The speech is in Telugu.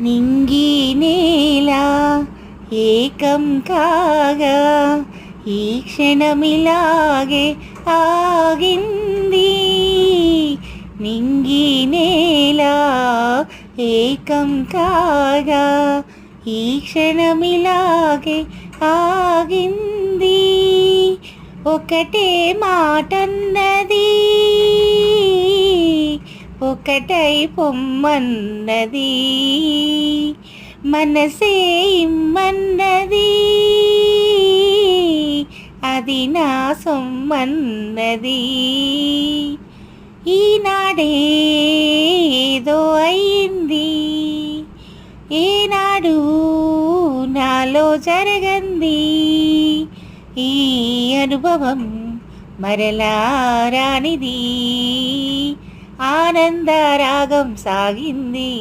నింగి నేల ఏకం కాగా ఈ క్షణమిలాగే ఆగింది. నింగి నేల ఏకం కాగా ఈ క్షణమిలాగే ఆగింది. ఒకటే మాటన్నది, ఒకటై పొమ్మన్నది, మనసే ఇమ్మన్నది, అది నా సొమ్మన్నది. ఈనాడే ఏదో అయింది, ఏనాడు నాలో జరగంది. ఈ అనుభవం మరలా రానిది, ఆనంద రాగం సాగింది.